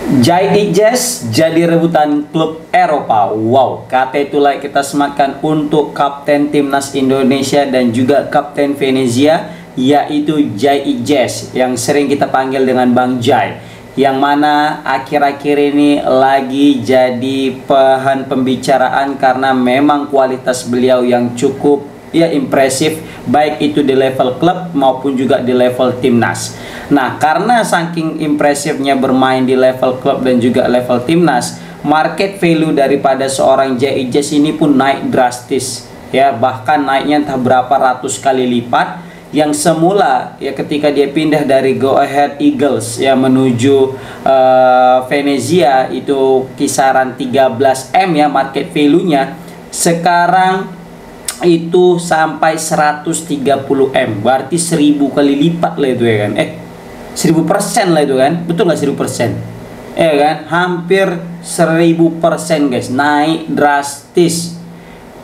Jai Jazz jadi rebutan klub Eropa. Wow, kata itulah kita sematkan untuk kapten timnas Indonesia dan juga kapten Venezia, yaitu Jai Jazz yang sering kita panggil dengan Bang Jai, yang mana akhir-akhir ini lagi jadi bahan pembicaraan karena memang kualitas beliau yang cukup impresif, baik itu di level klub maupun juga di level timnas. Nah, karena saking impresifnya bermain di level klub dan juga level timnas, market value daripada seorang Jai Jazz ini pun naik drastis, ya, bahkan naiknya entah berapa ratus kali lipat. Yang semula ya ketika dia pindah dari Go Ahead Eagles ya menuju Venezia itu kisaran 13M ya market value-nya, sekarang itu sampai 130M, berarti 1000 kali lipat lah itu ya kan, 1000% lah itu kan, betul nggak 1000%? Ya kan, hampir 1000% guys, naik drastis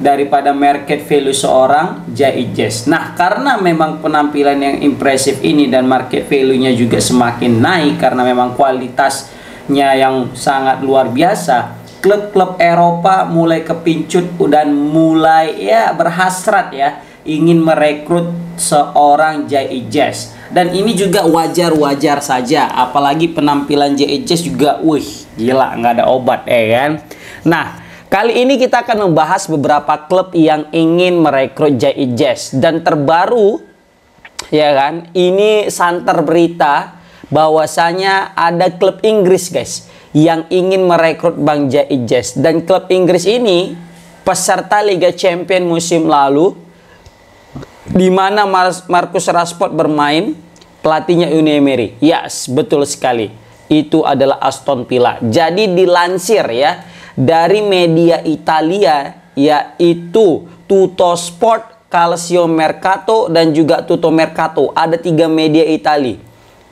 daripada market value seorang Jai Jazz. Nah, karena memang penampilan yang impresif ini dan market value-nya juga semakin naik karena memang kualitasnya yang sangat luar biasa, klub-klub Eropa mulai kepincut dan mulai ya berhasrat ya ingin merekrut seorang Jai Jazz. Dan ini juga wajar-wajar saja, apalagi penampilan Jai Jazz juga wih gila, nggak ada obat kan. Nah, kali ini kita akan membahas beberapa klub yang ingin merekrut Jai Jazz. Dan terbaru ya kan, ini santer berita bahwasanya ada klub Inggris guys yang ingin merekrut Bang Jai Jazz. Dan klub Inggris ini peserta Liga Champions musim lalu, di mana Marcus Rashford bermain, pelatihnya Unai Emery. Yes, betul sekali. Itu adalah Aston Villa. Jadi dilansir ya dari media Italia, yaitu Tuttosport, Calcio Mercato, dan juga Tutto Mercato. Ada 3 media Italia.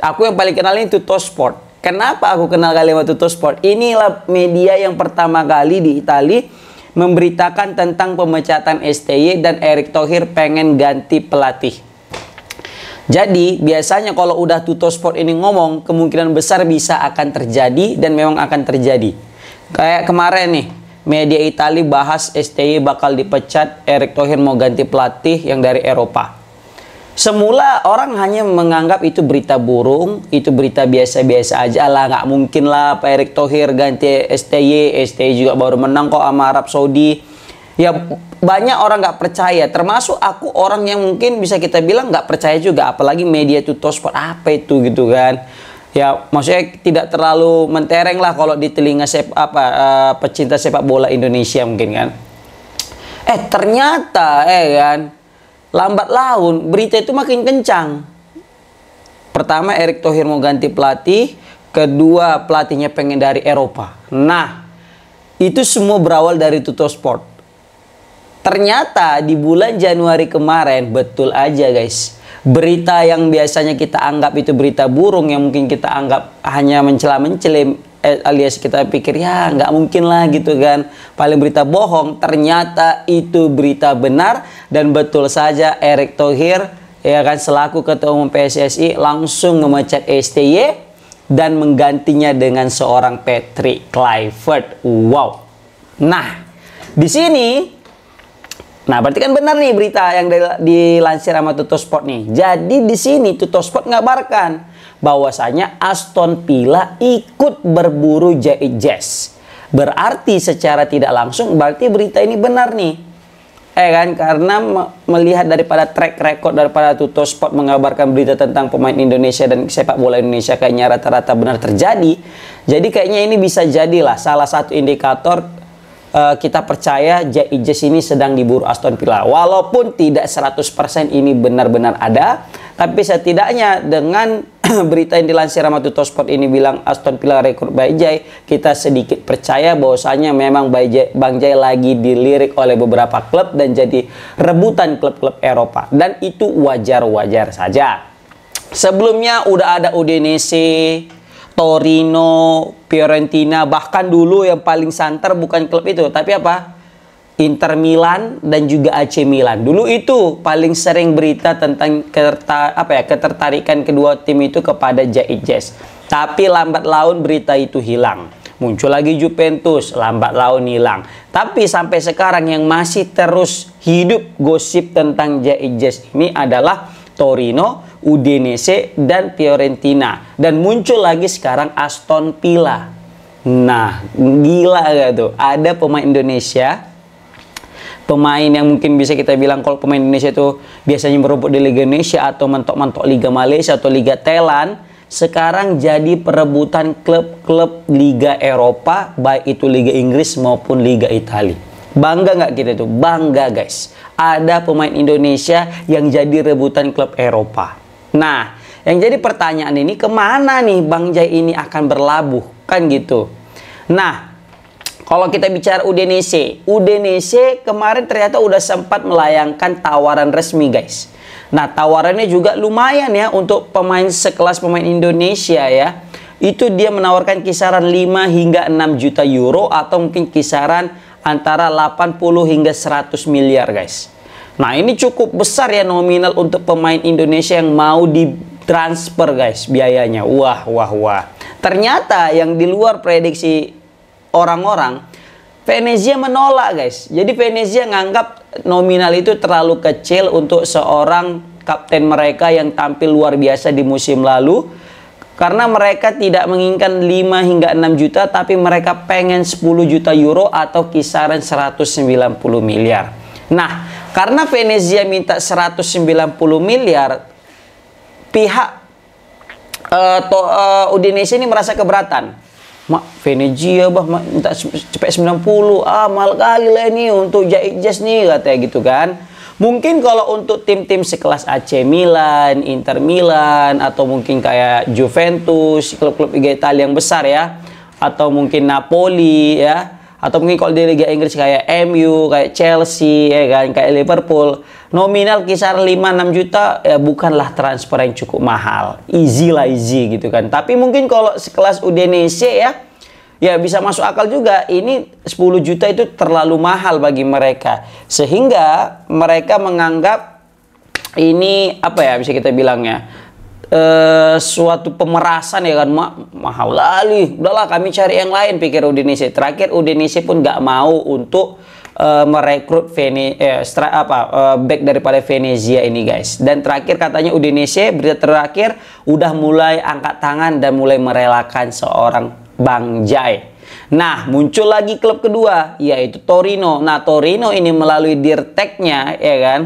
Aku yang paling kenal ini Tuttosport. Kenapa aku kenal kalimat Tuttosport? Inilah media yang pertama kali di Italia memberitakan tentang pemecatan STY dan Erick Thohir pengen ganti pelatih. Jadi biasanya kalau udah Tuttosport ini ngomong, kemungkinan besar bisa akan terjadi dan memang akan terjadi. Kayak kemarin nih, media Italia bahas STY bakal dipecat, Erick Thohir mau ganti pelatih yang dari Eropa. Semula orang hanya menganggap itu berita burung, itu berita biasa-biasa aja lah, nggak mungkin lah Pak Erick Thohir ganti STY. STY juga baru menang kok sama Arab Saudi. Ya banyak orang nggak percaya, termasuk aku orang yang mungkin bisa kita bilang nggak percaya juga, apalagi media Tuttosport apa itu gitu kan. Ya maksudnya tidak terlalu mentereng lah kalau di telinga pecinta sepak bola Indonesia mungkin kan. Ternyata kan lambat laun berita itu makin kencang. Pertama Erick Thohir mau ganti pelatih, kedua pelatihnya pengen dari Eropa. Nah, itu semua berawal dari Tuttosport. Ternyata di bulan Januari kemarin, betul aja guys, berita yang biasanya kita anggap itu berita burung, yang mungkin kita anggap hanya mencela-mencela, alias kita pikir ya nggak mungkin lah gitu kan, paling berita bohong, ternyata itu berita benar. Dan betul saja Erick Thohir ya kan selaku ketua umum PSSI langsung memecat STY dan menggantinya dengan seorang Patrick Kluivert. Wow. Nah, di sini berarti kan benar nih berita yang dilansir sama Tuttosport nih. Jadi di sini Tuttosport ngabarkan bahwasanya Aston Villa ikut berburu Jai Jazz. Berarti secara tidak langsung berarti berita ini benar nih. Kan karena melihat daripada track record daripada Tuttosport mengabarkan berita tentang pemain Indonesia dan sepak bola Indonesia kayaknya rata-rata benar terjadi. Jadi kayaknya ini bisa jadilah salah satu indikator kita percaya Jai Jazz ini sedang diburu Aston Villa. Walaupun tidak 100% ini benar-benar ada, tapi setidaknya dengan berita yang dilansir sama Tuttosport ini bilang Aston Villa rekrut Bang Jai, kita sedikit percaya bahwasanya memang Bang Jai lagi dilirik oleh beberapa klub dan jadi rebutan klub-klub Eropa. Dan itu wajar-wajar saja. Sebelumnya udah ada Udinese, Torino, Fiorentina, bahkan dulu yang paling santer bukan klub itu, tapi apa? Inter Milan dan juga AC Milan. Dulu itu paling sering berita tentang ketertarikan kedua tim itu kepada Jai Jazz. Tapi lambat laun berita itu hilang. Muncul lagi Juventus, lambat laun hilang. Tapi sampai sekarang yang masih terus hidup gosip tentang Jai ini adalah Torino, Udinese, dan Fiorentina. Dan muncul lagi sekarang Aston Villa. Nah, gila gak tuh? Ada pemain Indonesia, pemain yang mungkin bisa kita bilang kalau pemain Indonesia itu biasanya merebut di Liga Indonesia atau mentok-mentok Liga Malaysia atau Liga Thailand, sekarang jadi perebutan klub-klub Liga Eropa, baik itu Liga Inggris maupun Liga Italia. Bangga nggak kita itu? Bangga guys. Ada pemain Indonesia yang jadi rebutan klub Eropa. Nah, yang jadi pertanyaan ini, kemana nih Bang Jai ini akan berlabuh? Kan gitu. Nah, kalau kita bicara Udinese kemarin ternyata udah sempat melayangkan tawaran resmi guys. Nah, tawarannya juga lumayan ya untuk pemain sekelas pemain Indonesia ya. Itu dia menawarkan kisaran 5 hingga 6 juta euro atau mungkin kisaran antara 80 hingga 100 miliar guys. Nah, ini cukup besar ya nominal untuk pemain Indonesia yang mau ditransfer guys biayanya. Wah. Ternyata yang di luar prediksi orang-orang, Venezia menolak guys. Jadi Venezia nganggap nominal itu terlalu kecil untuk seorang kapten mereka yang tampil luar biasa di musim lalu. Karena mereka tidak menginginkan 5 hingga 6 juta, tapi mereka pengen 10 juta euro atau kisaran 190 miliar. Nah, karena Venezia minta 190 miliar, pihak Udinese ini merasa keberatan. Venezia minta cepet 90, mahal kali lah ini untuk Jai nih, katanya gitu kan. Mungkin kalau untuk tim-tim sekelas AC Milan, Inter Milan, atau mungkin kayak Juventus, klub-klub Liga Italia yang besar ya, atau mungkin Napoli ya, atau mungkin kalau di Liga Inggris kayak MU, kayak Chelsea ya kan, kayak Liverpool, nominal kisaran 5-6 juta ya bukanlah transfer yang cukup mahal. Easy gitu kan. Tapi mungkin kalau sekelas Udinese ya bisa masuk akal juga. Ini 10 juta itu terlalu mahal bagi mereka. Sehingga mereka menganggap ini apa ya bisa kita bilangnya, suatu pemerasan ya kan, mahal lali. Udahlah kami cari yang lain, pikir Udinese. Terakhir Udinese pun nggak mau untuk merekrut back daripada Venezia ini guys. Dan terakhir katanya Udinese, berita terakhir udah mulai angkat tangan dan mulai merelakan seorang Bang Jai. Nah, muncul lagi klub kedua yaitu Torino. Nah, Torino ini melalui Dirteknya ya kan.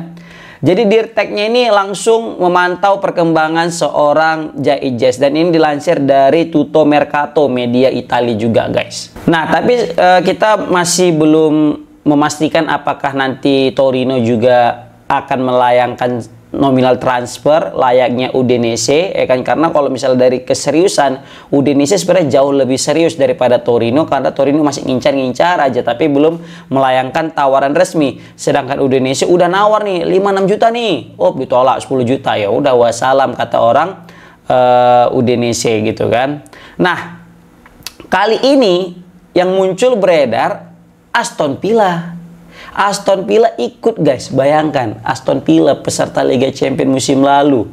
Jadi Dirteknya ini langsung memantau perkembangan seorang Jai dan ini dilansir dari Tutto Mercato, media Italia juga guys. Nah, tapi kita masih belum memastikan apakah nanti Torino juga akan melayangkan nominal transfer layaknya Udinese ya kan, karena kalau misalnya dari keseriusan Udinese sebenarnya jauh lebih serius daripada Torino, karena Torino masih ngincar-ngincar aja tapi belum melayangkan tawaran resmi, sedangkan Udinese udah nawar nih 5-6 juta nih, oh ditolak 10 juta ya udah wassalam kata orang Udinese gitu kan. Nah, kali ini yang muncul beredar Aston Villa. Aston Villa ikut guys, bayangkan Aston Villa peserta Liga Champions musim lalu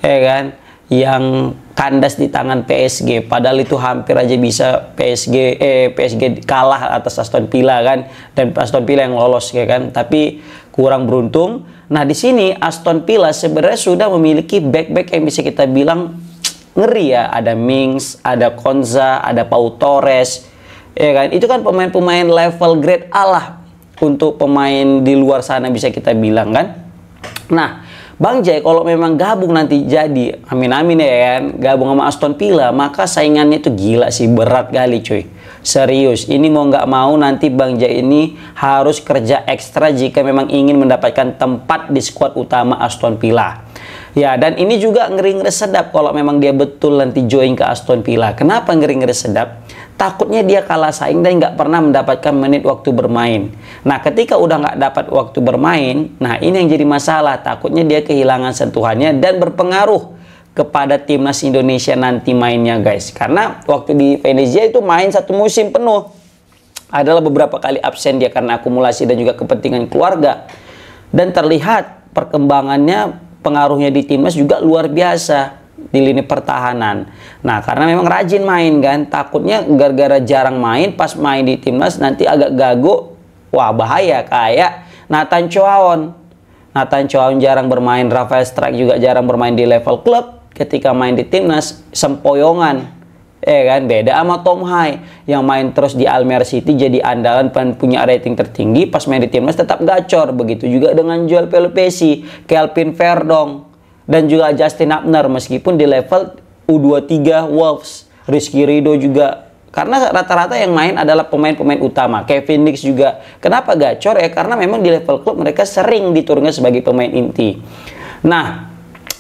ya kan, yang kandas di tangan PSG, padahal itu hampir aja bisa PSG kalah atas Aston Villa kan, dan Aston Villa yang lolos ya kan, tapi kurang beruntung. Nah, di sini Aston Villa sebenarnya sudah memiliki back-back yang bisa kita bilang ngeri ya, ada Mings, ada Konza, ada Pau Torres ya kan, itu kan pemain-pemain level grade A lah untuk pemain di luar sana bisa kita bilang kan. Nah, Bang Jai kalau memang gabung nanti jadi, amin-amin ya kan, gabung sama Aston Villa, maka saingannya itu gila sih, berat kali cuy. Serius, ini mau nggak mau nanti Bang Jai ini harus kerja ekstra jika memang ingin mendapatkan tempat di skuad utama Aston Villa. Ya, dan ini juga ngeri-ngeri sedap kalau memang dia betul nanti join ke Aston Villa. Kenapa ngeri-ngeri sedap? Takutnya dia kalah saing dan nggak pernah mendapatkan menit waktu bermain. Nah, ketika udah nggak dapat waktu bermain, nah ini yang jadi masalah. Takutnya dia kehilangan sentuhannya dan berpengaruh kepada timnas Indonesia nanti mainnya guys. Karena waktu di Venezia itu main satu musim penuh, adalah beberapa kali absen dia karena akumulasi dan juga kepentingan keluarga. Dan terlihat perkembangannya, pengaruhnya di timnas juga luar biasa. di lini pertahanan. Nah, karena memang rajin main kan, takutnya gara-gara jarang main, pas main di timnas nanti agak gagu, wah bahaya. Kayak Nathan Choaon. Nathan Choaon jarang bermain, Rafael Struijk juga jarang bermain di level klub. Ketika main di timnas, sempoyongan. Kan beda sama Tom Hai yang main terus di Almere City jadi andalan, punya rating tertinggi, pas main di timnas tetap gacor. Begitu juga dengan Joel Pelupesi, Kelvin Verdong, dan juga Justin Abner meskipun di level U23 Wolves. Rizky Ridho juga, karena rata-rata yang main adalah pemain-pemain utama. Kevin Dix juga. Kenapa gacor ya? Karena memang di level klub mereka sering diturunkan sebagai pemain inti. Nah,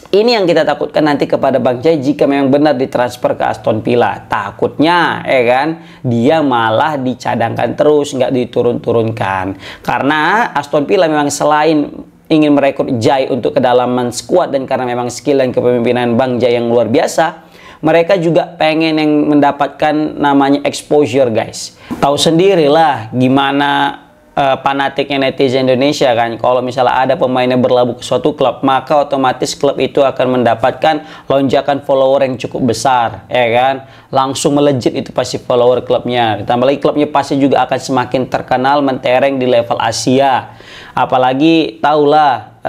ini yang kita takutkan nanti kepada Bang Jai jika memang benar ditransfer ke Aston Villa. Takutnya, kan, dia malah dicadangkan terus, nggak diturun-turunkan. Karena Aston Villa memang selain ingin merekrut Jai untuk kedalaman skuad dan karena memang skill dan kepemimpinan Bang Jai yang luar biasa, mereka juga pengen yang mendapatkan namanya exposure, guys. Tahu sendirilah gimana fanatiknya netizen Indonesia kan, kalau misalnya ada pemainnya berlabuh ke suatu klub, maka otomatis klub itu akan mendapatkan lonjakan follower yang cukup besar, kan, langsung melejit itu pasti follower klubnya. Ditambah lagi klubnya pasti juga akan semakin terkenal, mentereng di level Asia. Apalagi tahulah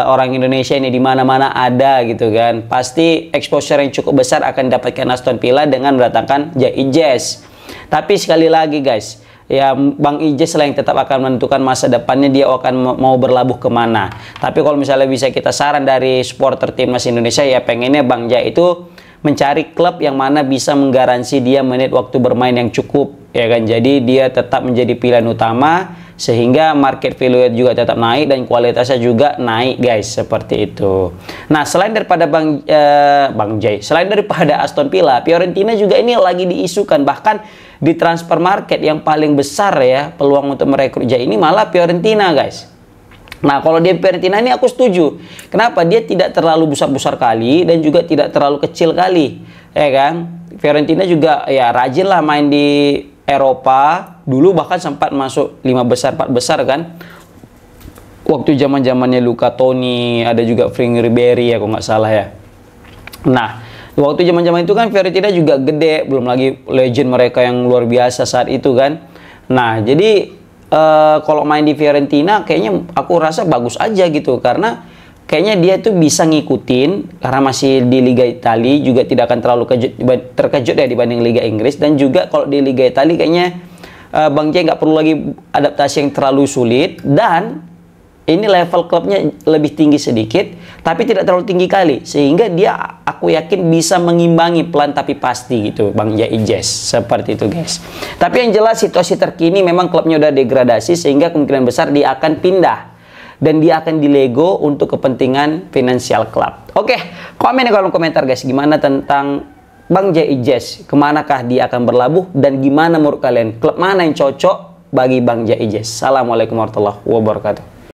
orang Indonesia ini di mana-mana ada gitu kan, pasti exposure yang cukup besar akan didapatkan Aston Villa dengan mendatangkan Jai Ijes. Tapi sekali lagi guys, ya Bang Ijes lah yang tetap akan menentukan masa depannya dia akan mau berlabuh kemana. Tapi kalau misalnya bisa kita saran dari supporter timnas Indonesia, ya pengennya Bang Jai itu mencari klub yang mana bisa menggaransi dia menit waktu bermain yang cukup, ya kan. Jadi dia tetap menjadi pilihan utama sehingga market value juga tetap naik dan kualitasnya juga naik, guys, seperti itu. Nah, selain daripada Bang Jai, selain daripada Aston Villa, Fiorentina juga ini lagi diisukan. Bahkan di transfer market yang paling besar ya peluang untuk merekrut Jai ini malah Fiorentina, guys. Nah, kalau dia Fiorentina ini aku setuju. Kenapa? Dia tidak terlalu besar-besar kali dan juga tidak terlalu kecil kali, ya kan. Fiorentina juga ya rajin lah main di Eropa. Dulu bahkan sempat masuk 5 besar, 4 besar kan. Waktu zaman-zamannya Luca Toni, ada juga Frank Ribery ya kalau nggak salah ya. Nah, waktu zaman-zaman itu kan Fiorentina juga gede, belum lagi legend mereka yang luar biasa saat itu kan. Nah, jadi kalau main di Fiorentina kayaknya aku rasa bagus aja gitu, karena kayaknya dia tuh bisa ngikutin karena masih di Liga Italia, juga tidak akan terlalu terkejut ya dibanding Liga Inggris. Dan juga kalau di Liga Italia kayaknya Bang Jai nggak perlu lagi adaptasi yang terlalu sulit, dan ini level klubnya lebih tinggi sedikit tapi tidak terlalu tinggi kali, sehingga dia aku yakin bisa mengimbangi pelan tapi pasti gitu Bang Jai Ijes, seperti itu guys. Tapi yang jelas situasi terkini memang klubnya udah degradasi sehingga kemungkinan besar dia akan pindah dan dia akan dilego untuk kepentingan finansial klub. Oke, komen di kolom komentar guys, gimana tentang Bang Jai Ijes, kemanakah dia akan berlabuh dan gimana menurut kalian klub mana yang cocok bagi Bang Jai Ijes. Assalamualaikum warahmatullahi wabarakatuh.